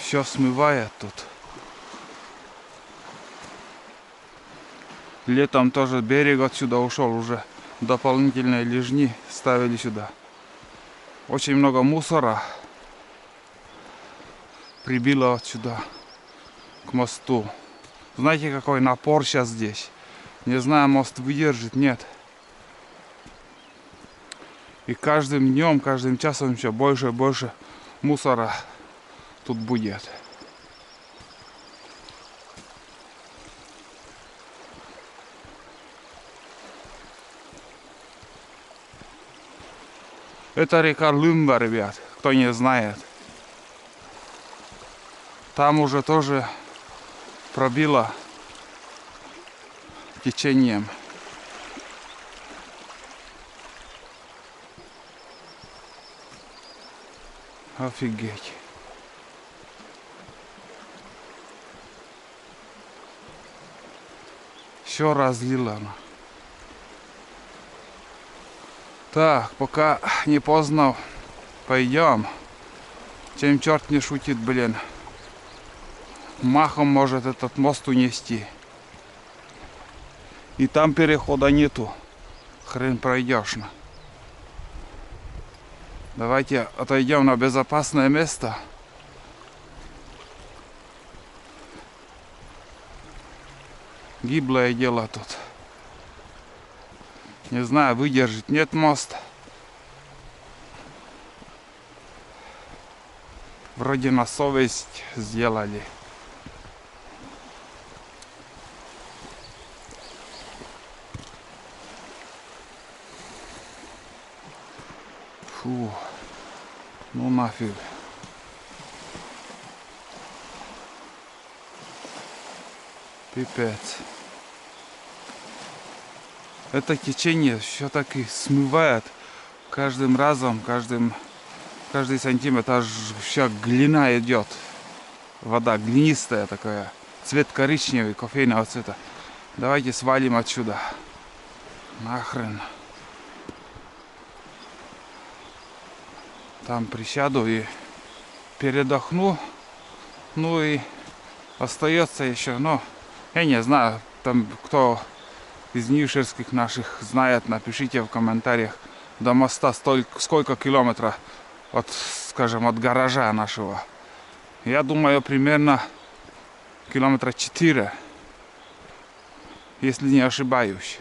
Все смывает тут. Летом тоже берег отсюда ушел уже. Дополнительные лежни ставили сюда. Очень много мусора прибило отсюда к мосту. Знаете, какой напор сейчас здесь? Не знаю, мост выдержит, нет. И каждым днем, каждым часом все больше и больше мусора тут будет. Это река Лымба, ребят, кто не знает. Там уже тоже пробило течением. Офигеть. Все разлило она. Так, пока не поздно, пойдем. Чем черт не шутит, блин. Махом может этот мост унести. И там перехода нету. Хрен пройдешь. Давайте отойдем на безопасное место. Гиблое дело тут. Не знаю, выдержит, нет мост. Вроде на совесть сделали. Фу. Ну нафиг. Пипец. Это течение все-таки смывает каждым разом, каждый сантиметр, аж вся глина идет. Вода глинистая такая, цвет коричневый, кофейного цвета. Давайте свалим отсюда. Нахрен. Там присяду и передохну. Ну и остается еще, но я не знаю, там кто из нишерских наших знает, напишите в комментариях до моста сколько километров от, скажем, от гаража нашего. Я думаю, примерно километра 4, если не ошибаюсь.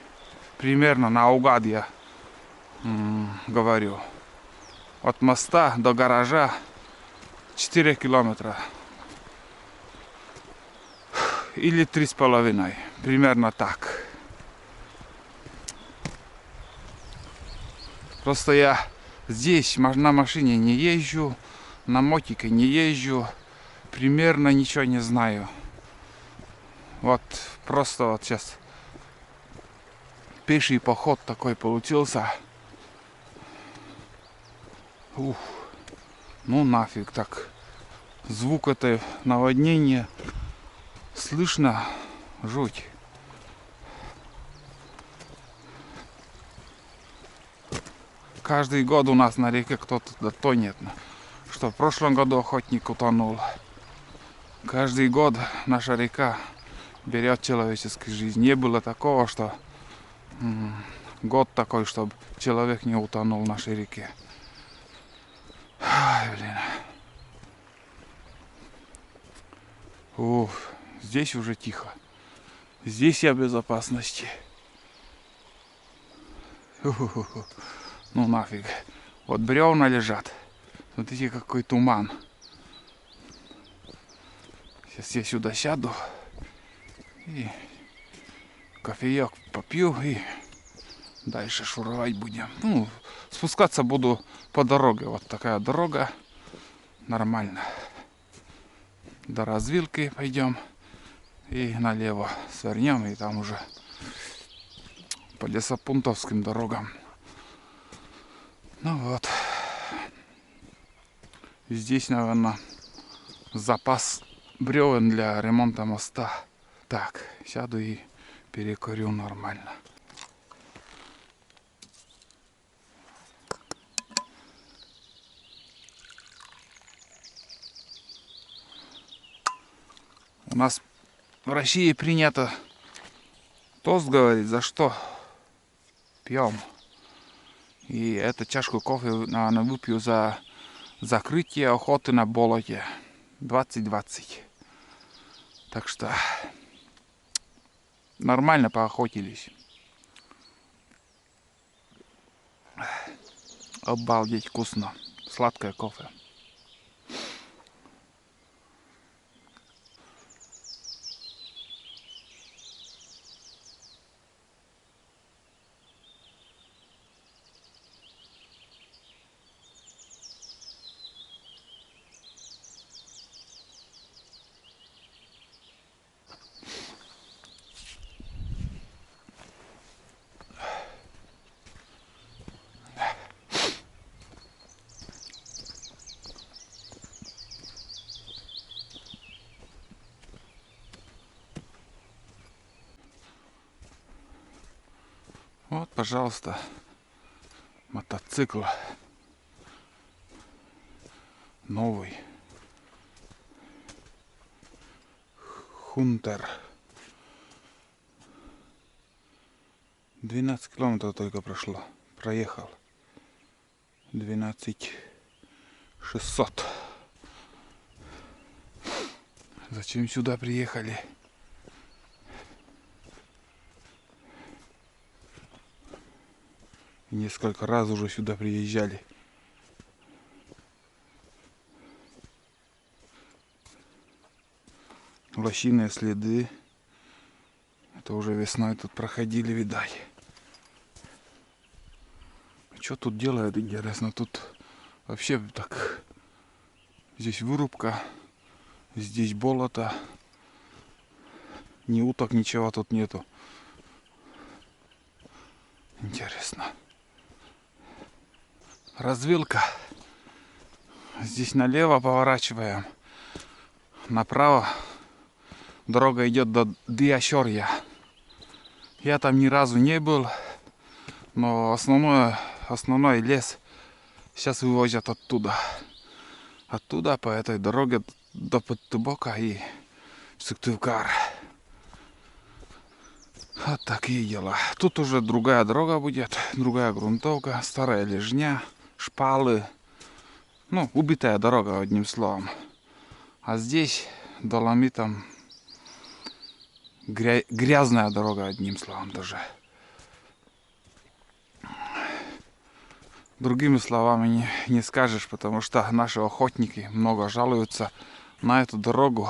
Примерно наугад я говорю. От моста до гаража 4 километра. Или 3,5. Примерно так. Просто я здесь на машине не езжу, на мотике не езжу. Примерно ничего не знаю. Вот просто вот сейчас пеший поход такой получился. Ух, ну нафиг так. Звук этой наводнения слышно, жуть. Каждый год у нас на реке кто-то тонет. Что в прошлом году охотник утонул. Каждый год наша река берет человеческую жизнь. Не было такого, что год такой, чтобы человек не утонул в нашей реке. Ай, блин. Уф, здесь уже тихо. Здесь я в безопасности. Фу-фу-фу. Ну нафиг. Вот бревна лежат. Смотрите, какой туман. Сейчас я сюда сяду. И кофеек попью. И дальше шуровать будем. Ну, спускаться буду по дороге. Вот такая дорога. Нормально. До развилки пойдем. И налево свернем. И там уже по лесопунктовским дорогам. Ну вот. Здесь, наверное, запас бревен для ремонта моста. Так, сяду и перекурю нормально. У нас в России принято тост говорить, за что пьем. И эту чашку кофе, наверное, выпью за закрытие охоты на болоте 2020. Так что нормально поохотились. Обалдеть вкусно. Сладкое кофе. Вот, пожалуйста, мотоцикл новый. Хунтер. 12 километров только проехал. 12600. Зачем сюда приехали? Несколько раз уже сюда приезжали. Лосиные следы. Это уже весной тут проходили, видать. Что тут делают, интересно? Тут вообще так... Здесь вырубка. Здесь болото. Ни уток, ничего тут нету. Интересно. Развилка. Здесь налево поворачиваем. Направо дорога идет до Диашорья. Я там ни разу не был. Но основной лес сейчас вывозят оттуда. Оттуда по этой дороге до Подтыбока и Сыктывкар. Вот такие дела. Тут уже другая дорога будет, другая грунтовка, старая лежня, шпалы. Ну, убитая дорога, одним словом. А здесь доломитом грязная дорога, одним словом даже. Другими словами не скажешь, потому что наши охотники много жалуются на эту дорогу.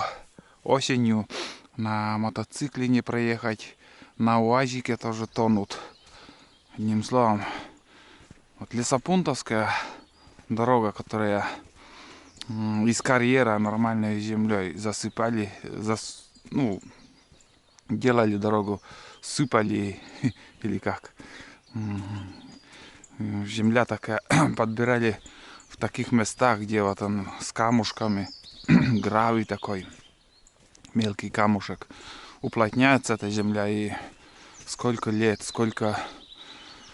Осенью на мотоцикле не проехать, на УАЗике тоже тонут. Одним словом, вот Лесопунтовская дорога, которая из карьера нормальной землей засыпали, делали дорогу, сыпали или как. Земля такая, подбирали в таких местах, где вот он с камушками, гравий такой, мелкий камушек. Уплотняется эта земля, и сколько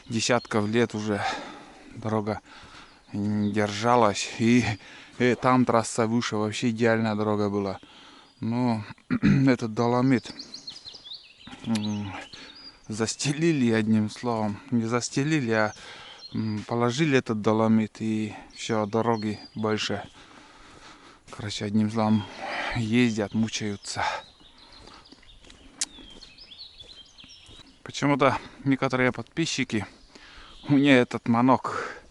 десятков лет уже дорога держалась. И там трасса выше, вообще идеальная дорога была. Но этот доломит застелили, одним словом. Не застелили, а положили этот доломит, и все, дороги больше. Короче, одним словом, ездят, мучаются. Почему-то некоторые подписчики мне этот манок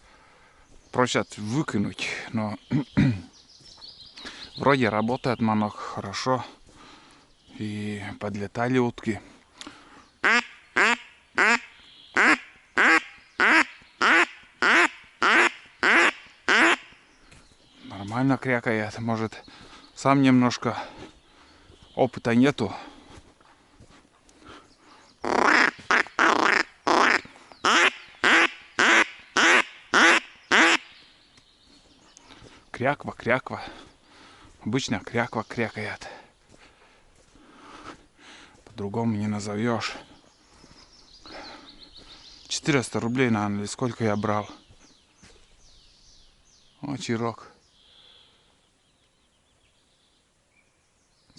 просят выкинуть, но вроде работает манок хорошо, и подлетали утки. Нормально крякает, может, сам немножко опыта нету. Кряква. Обычно кряква крякает. По-другому не назовешь. 400 рублей, наверное, или сколько я брал. О, чирок.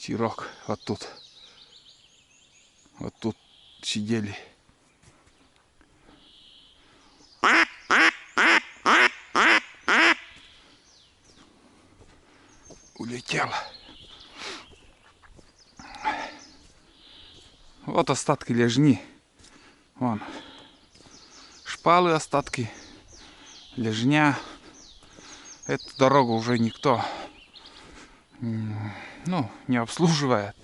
вечерок. Вот тут сидели. Улетел. Вот остатки лежни. Вон. Шпалы остатки. Лежня. Эту дорогу уже никто не обслуживает.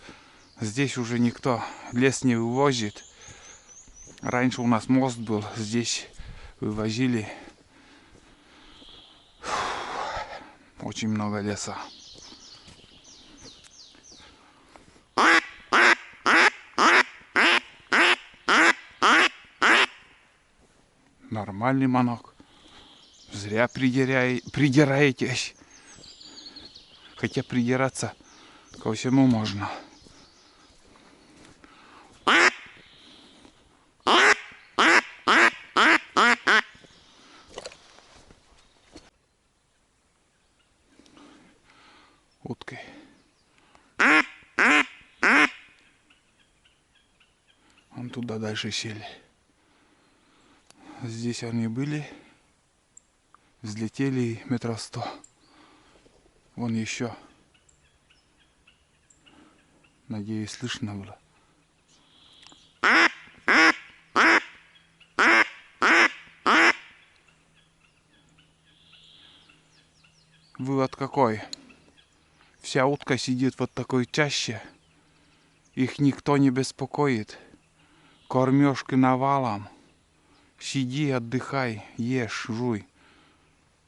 Здесь уже никто лес не вывозит. Раньше у нас мост был. Здесь вывозили очень много леса. Нормальный манок. Зря придираетесь. Хотя придираться ко всему можно. Уткой. Вон туда дальше сели. Здесь они были. Взлетели метров 100. Вон еще. Надеюсь, слышно было. Вывод какой? Вся утка сидит вот такой чаще. Их никто не беспокоит. Кормежки навалом. Сиди, отдыхай, ешь, жуй.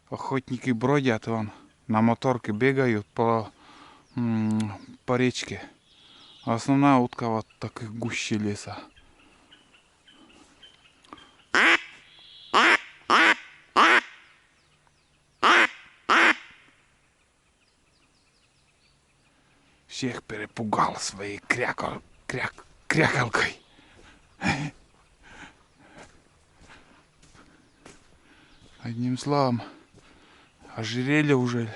Охотники бродят, вон, на моторке бегают по речке. Основная утка вот так в гуще леса. Всех перепугал своей крякалкой. Одним словом, ожирели уже.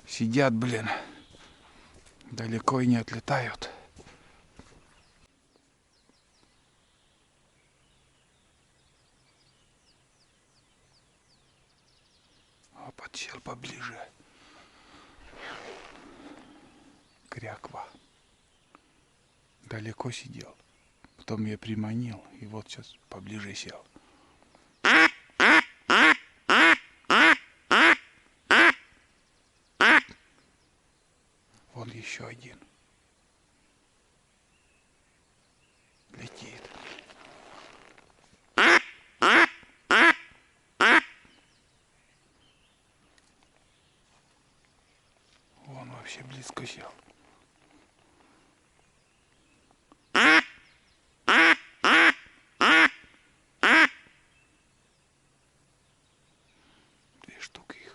Сидят, блин. Далеко и не отлетают. А подсел поближе. Кряква. Далеко сидел. Потом я приманил. И вот сейчас поближе сел. Вон еще один. Летит. Вон вообще близко сел. Две штуки их.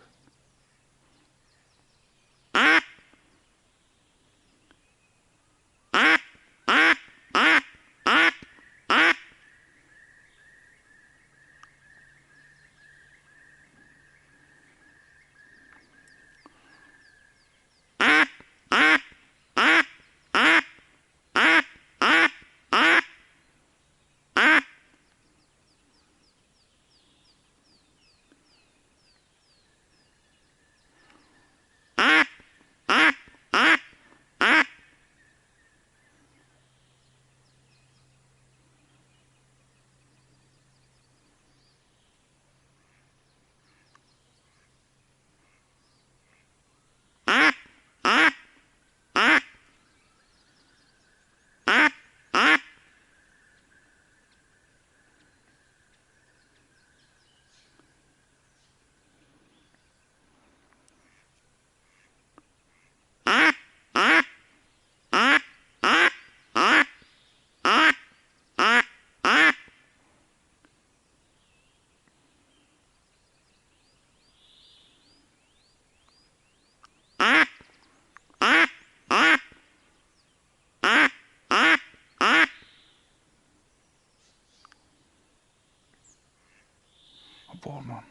Вон он.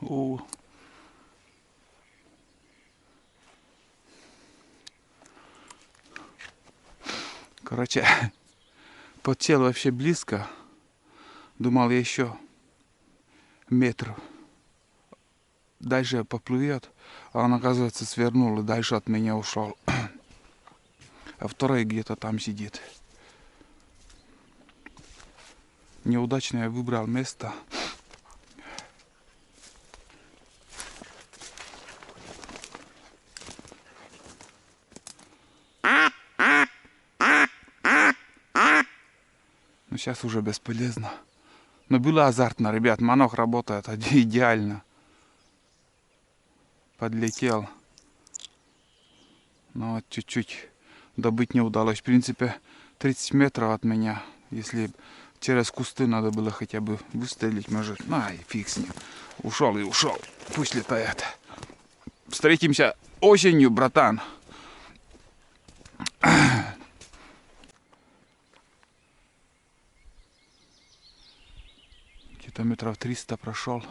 У. Короче, подсел вообще близко. Думал еще метр дальше поплывет, а он, оказывается, свернул и дальше от меня ушел. А второй где-то там сидит. Неудачно я выбрал место. Но сейчас уже бесполезно. Но было азартно, ребят. Манок работает идеально. Подлетел. Но вот чуть-чуть добыть не удалось. В принципе, 30 метров от меня. Если через кусты надо было хотя бы выстрелить, может. Ай, фиг с ним. Ушел и ушел. Пусть летает. Встретимся осенью, братан. Где-то метров 300 прошел.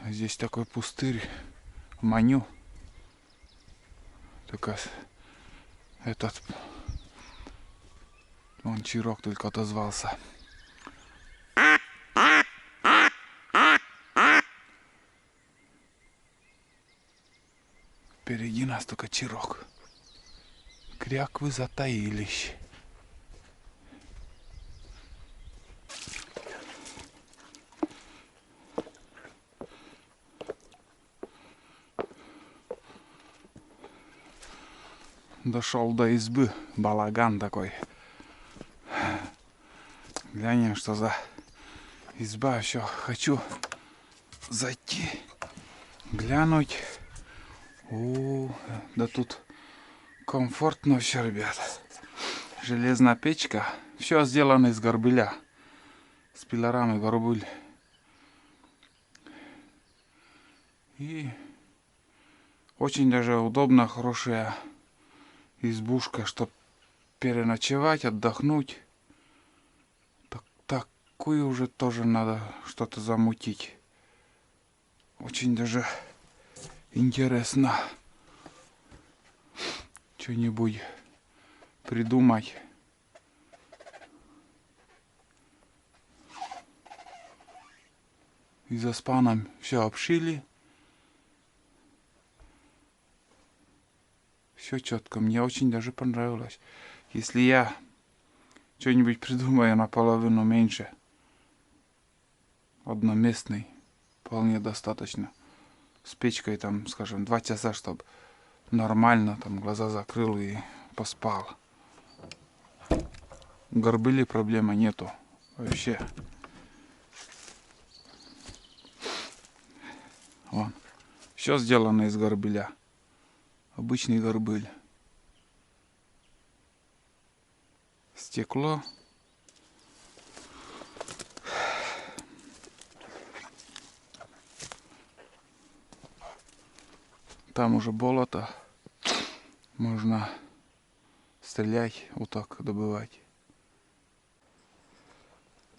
Здесь такой пустырь. Маню. Только этот... Вон чирок только отозвался. Впереди нас только чирок. Кряквы затаились. Дошел до избы. Балаган такой. Глянем, что за изба. Все, хочу зайти, глянуть. Да тут комфортно все, ребят. Железная печка. Все сделано из горбыля. С пилорами горбыль. И очень даже удобно, хорошая избушка, чтобы переночевать, отдохнуть. Такую уже тоже надо что-то замутить. Очень даже интересно что-нибудь придумать. И за спаном все обшили. Все четко. Мне очень даже понравилось. Если я что-нибудь придумаю наполовину меньше, одноместный, вполне достаточно. С печкой там, скажем, 2 часа, чтобы нормально там глаза закрыл и поспал. У горбыли проблемы нету вообще. Вон. Все сделано из горбыля. Обычный горбыль. Стекло. Там уже болото. Можно стрелять, вот так добывать.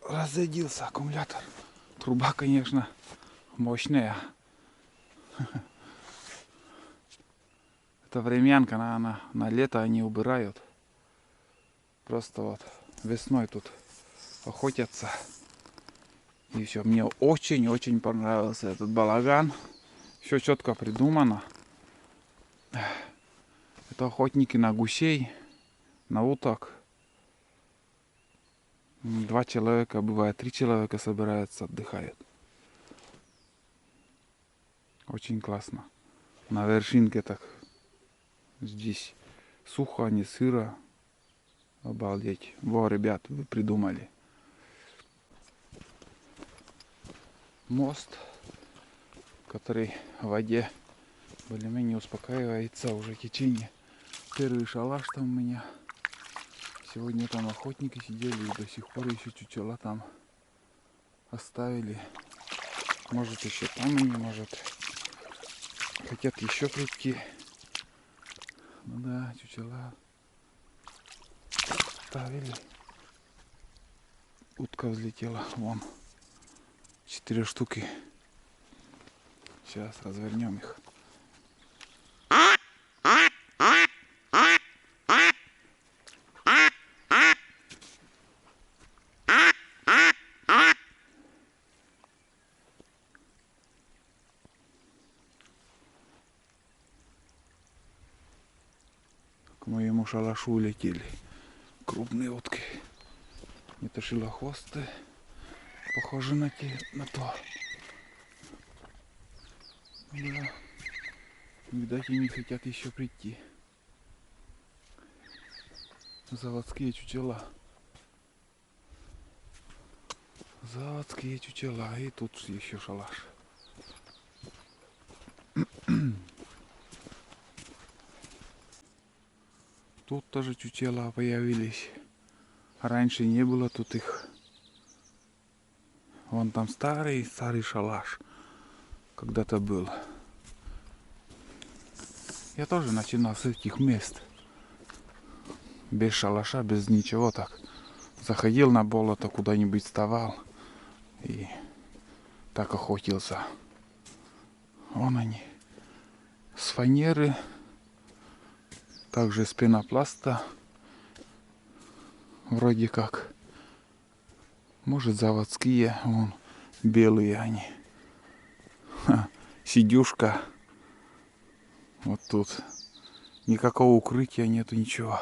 Разрядился аккумулятор. Труба, конечно, мощная. Это времянка, на лето они убирают. Просто вот весной тут охотятся. И все. Мне очень-очень понравился этот балаган. Все четко придумано. Это охотники на гусей, на уток. 2 человека, бывает 3 человека собираются, отдыхают. Очень классно. На вершинке так здесь сухо, не сыро. Обалдеть. Во, ребят, вы придумали. Мост, который в воде более-менее успокаивается уже течение. Первый шалаш там у меня. Сегодня там охотники сидели и до сих пор еще чучела там оставили. Может еще там они, может, хотят еще прийти. Ну да, чучела оставили. Утка взлетела, вон. 4 штуки. Сейчас развернем их. К моему шалашу летели крупные утки. Это шилохвосты, похожи на то. Да. Видать, они хотят еще прийти. Заводские чучела. Заводские чучела. И тут еще шалаш. Тут тоже чучела появились. Раньше не было тут их. Вон там старый шалаш. Когда-то был. Я тоже начинал с этих мест. Без шалаша, без ничего так. Заходил на болото, куда-нибудь вставал. И так охотился. Вон они. С фанеры. Также с пенопласта. Вроде как. Может, заводские. Вон, белые они. Сидюшка. Вот тут. Никакого укрытия нету, ничего.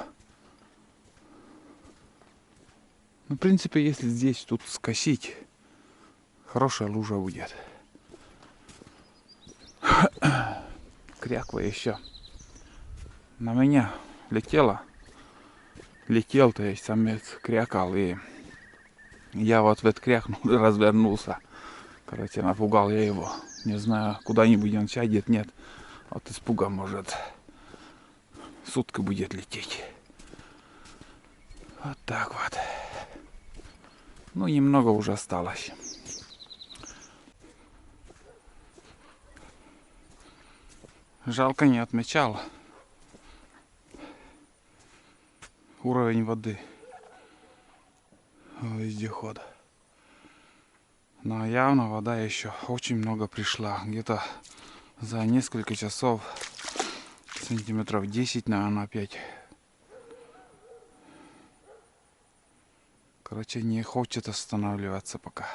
Ну, в принципе, если здесь тут скосить, хорошая лужа будет. Кряква еще на меня летела. Летел, то есть самец крякал, и я вот в этот крякнул, развернулся. Короче, напугал я его. Не знаю, куда-нибудь он сядет, нет. От испуга, может, сутки будет лететь. Вот так вот. Ну, немного уже осталось. Жалко, не отмечал уровень воды вездехода. Но явно вода еще очень много пришла. Где-то за несколько часов сантиметров 10, наверное, опять. Короче, не хочет останавливаться пока.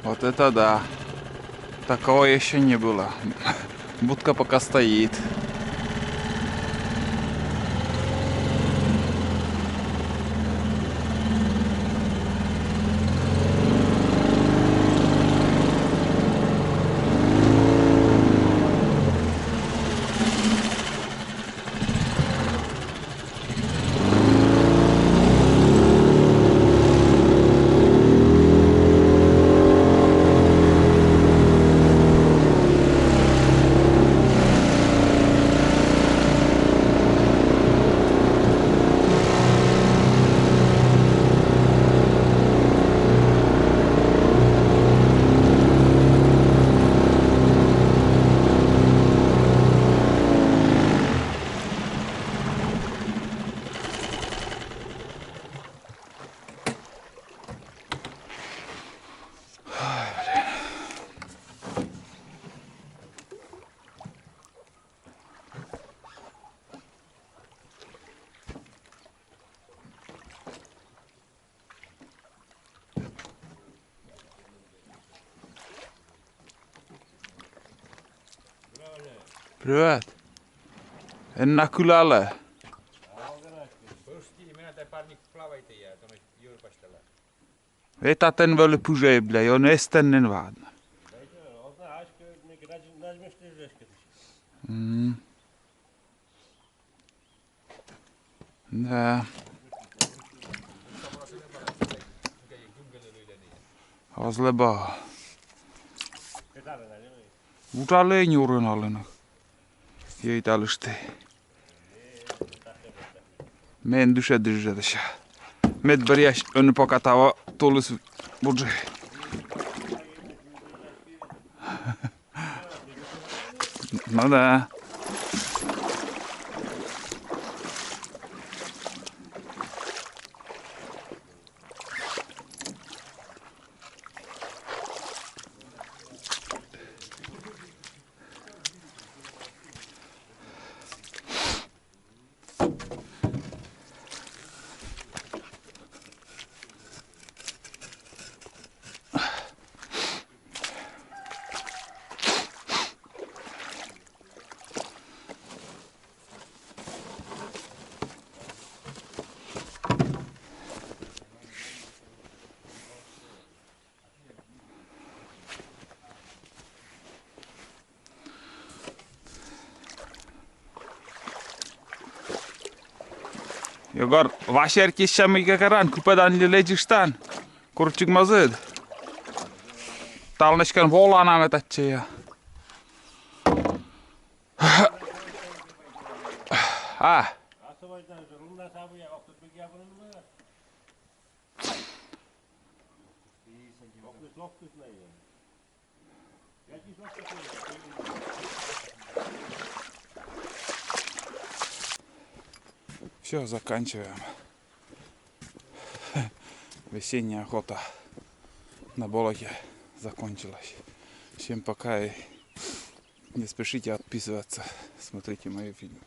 Вот это да. Такого еще не было. Будка пока стоит. Привет. Enna kylälle. Etaten väl pujeble, jo nestennen vaadna. Да. Ozleba. Utaleen juuren allena. Ei tällaista. Men düşe tässä. Medberjäs on pakatava tullis budje. No da. Jogor vasher kessämikä kerran kupedan lejistan. Kurtsik mazed. Talneskan volana metatse ja. Все, заканчиваем. Весенняя охота на Болохе закончилась. Всем пока и не спешите отписываться. Смотрите мои фильмы.